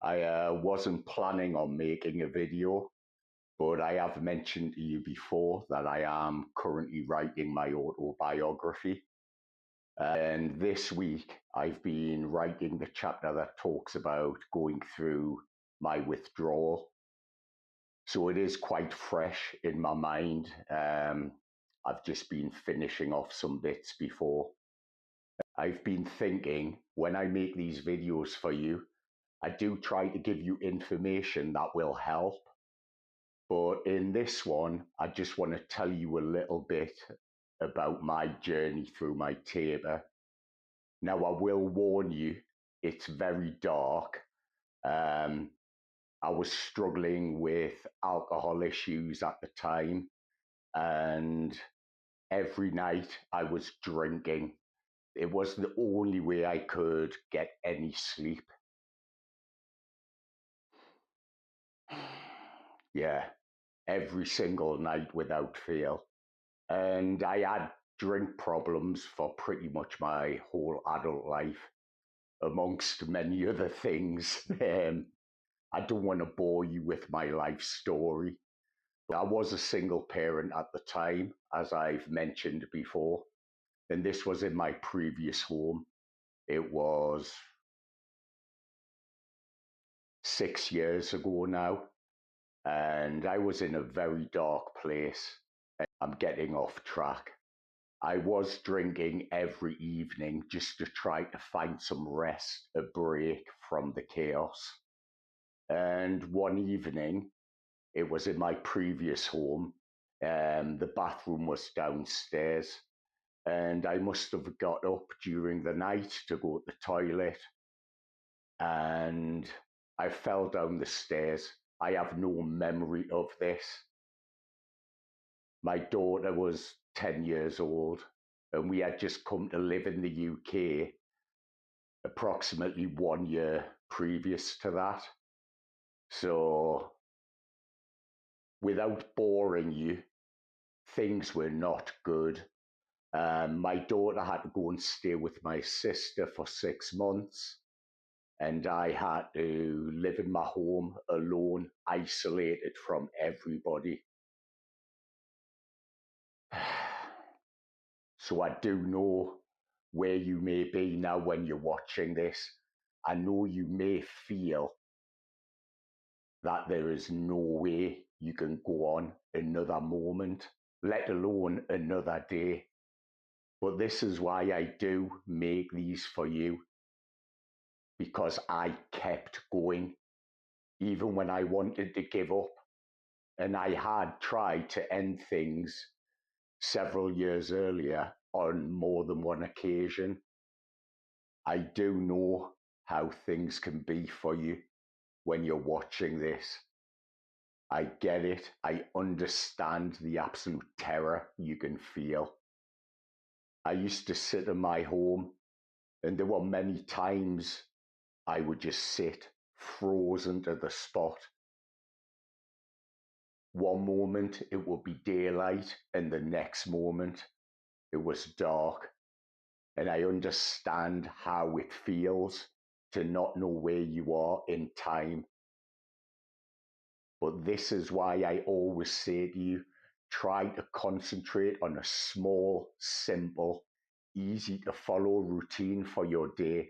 I wasn't planning on making a video, but I have mentioned to you before that I am currently writing my autobiography. And this week, I've been writing the chapter that talks about going through my withdrawal. So it is quite fresh in my mind. I've just been finishing off some bits before. I've been thinking when I make these videos for you, I do try to give you information that will help. But in this one, I just want to tell you a little bit about my journey through my taper. Now, I will warn you, it's very dark. I was struggling with alcohol issues at the time, and every night I was drinking. It was the only way I could get any sleep. Yeah, every single night without fail. And I had drink problems for pretty much my whole adult life, amongst many other things. I don't want to bore you with my life story. I was a single parent at the time, as I've mentioned before, and this was in my previous home. It was 6 years ago now, and I was in a very dark place. I'm getting off track. I was drinking every evening just to try to find some rest, a break from the chaos. And one evening, it was in my previous home, the bathroom was downstairs, and I must have got up during the night to go to the toilet, and I fell down the stairs. I have no memory of this. My daughter was 10 years old, and we had just come to live in the UK approximately 1 year previous to that. So, without boring you, things were not good. My daughter had to go and stay with my sister for 6 months, and I had to live in my home alone, isolated from everybody. So I do know where you may be now when you're watching this. I know you may feel that there is no way you can go on another moment, let alone another day. But this is why I do make these for you, because I kept going, even when I wanted to give up. And I had tried to end things several years earlier on more than one occasion. I do know how things can be for you when you're watching this. I get it. I understand the absolute terror you can feel. I used to sit in my home, and there were many times I would just sit frozen to the spot. One moment it would be daylight, and the next moment it was dark. And I understand how it feels to not know where you are in time. But this is why I always say to you, try to concentrate on a small, simple, easy to follow routine for your day.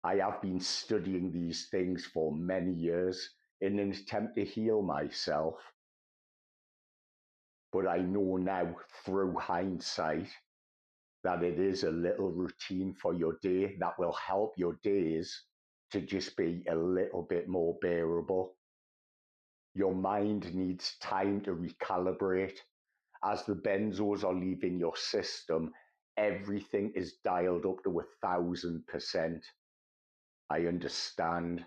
I have been studying these things for many years in an attempt to heal myself. But I know now through hindsight that it is a little routine for your day that will help your days to just be a little bit more bearable. Your mind needs time to recalibrate. As the benzos are leaving your system, everything is dialed up to 1,000%. I understand.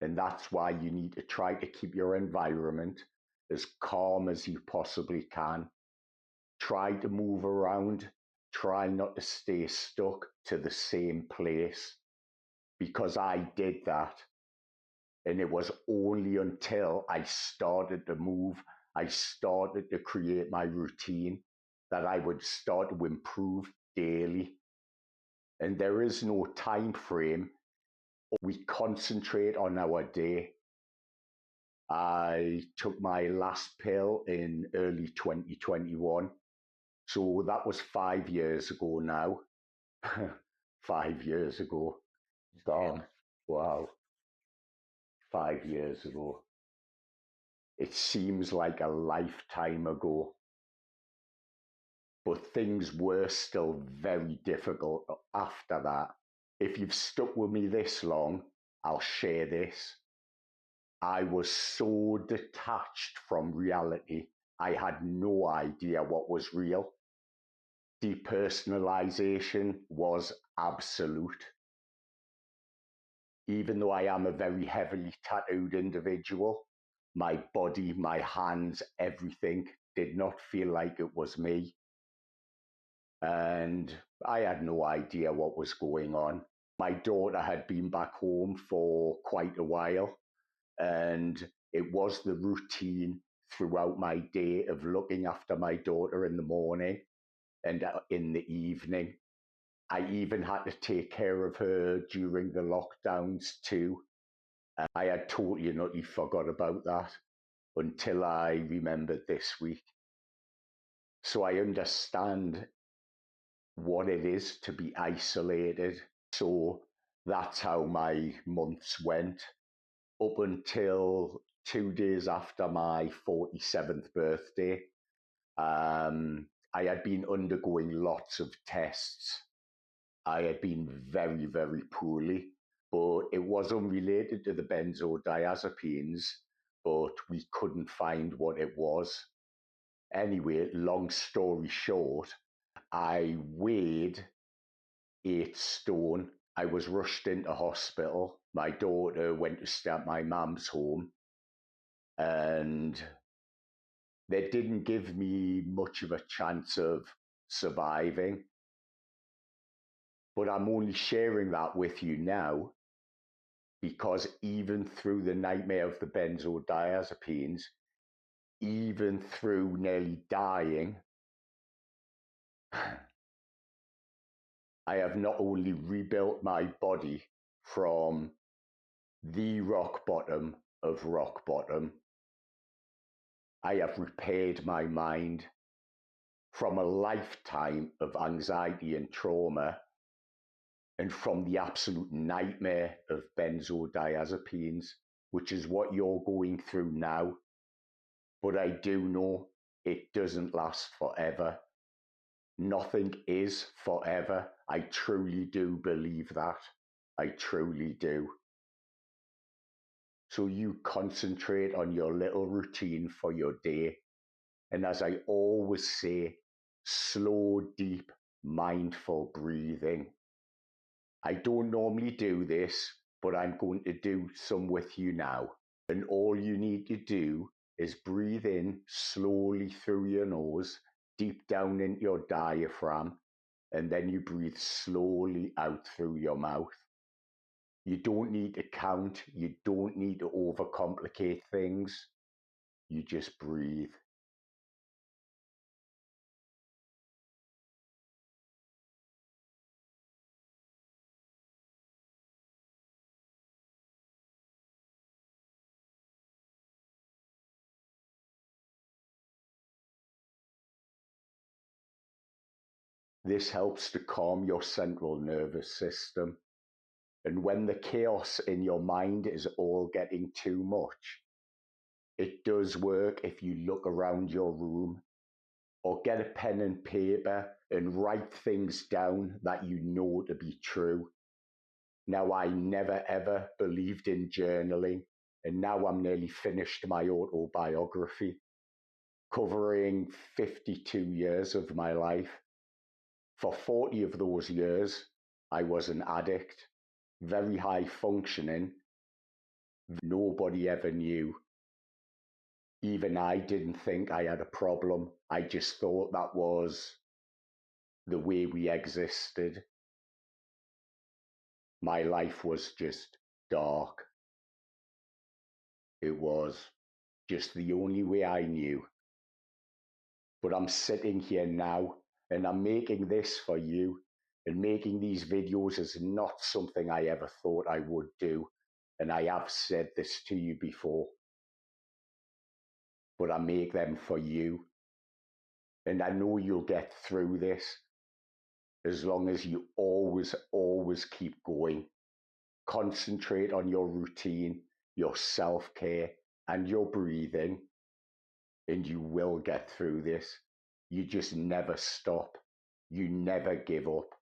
And that's why you need to try to keep your environment as calm as you possibly can. Try to move around. Try not to stay stuck to the same place. Because I did that. And it was only until I started to move, I started to create my routine, that I would start to improve daily. And there is no time frame. We concentrate on our day. I took my last pill in early 2021. So that was 5 years ago now. 5 years ago. Gone. Wow. 5 years ago. It seems like a lifetime ago. But things were still very difficult after that. If you've stuck with me this long, I'll share this. I was so detached from reality, I had no idea what was real. Depersonalization was absolute. Even though I am a very heavily tattooed individual, my body, my hands, everything did not feel like it was me. And I had no idea what was going on. My daughter had been back home for quite a while, and it was the routine throughout my day of looking after my daughter in the morning and in the evening. I even had to take care of her during the lockdowns too. I had totally and utterly forgot about that until I remembered this week. So I understand what it is to be isolated. So that's how my months went up until 2 days after my 47th birthday. I had been undergoing lots of tests. I had been very, very poorly, but it was unrelated to the benzodiazepines, but we couldn't find what it was. Anyway, long story short, I weighed 8 stone. I was rushed into hospital. My daughter went to stay at my mum's home, and they didn't give me much of a chance of surviving. But I'm only sharing that with you now because even through the nightmare of the benzodiazepines, even through nearly dying, I have not only rebuilt my body from the rock bottom of rock bottom, I have repaired my mind from a lifetime of anxiety and trauma and from the absolute nightmare of benzodiazepines, which is what you're going through now. But I do know it doesn't last forever. Nothing is forever. I truly do believe that. I truly do. So you concentrate on your little routine for your day. And as I always say, slow, deep, mindful breathing. I don't normally do this, but I'm going to do some with you now. And all you need to do is breathe in slowly through your nose, deep down into your diaphragm, and then you breathe slowly out through your mouth. You don't need to count. You don't need to overcomplicate things. You just breathe. This helps to calm your central nervous system. And when the chaos in your mind is all getting too much, it does work if you look around your room or get a pen and paper and write things down that you know to be true. Now, I never ever believed in journaling, and now I'm nearly finished my autobiography, covering 52 years of my life. For 40 of those years, I was an addict, very high functioning. Nobody ever knew. Even I didn't think I had a problem. I just thought that was the way we existed. My life was just dark. It was just the only way I knew. But I'm sitting here now and I'm making this for you And making these videos is not something I ever thought I would do. And I have said this to you before, but I make them for you. And I know you'll get through this as long as you always keep going. Concentrate on your routine, your self-care, and your breathing, and you will get through this. You just never stop. You never give up.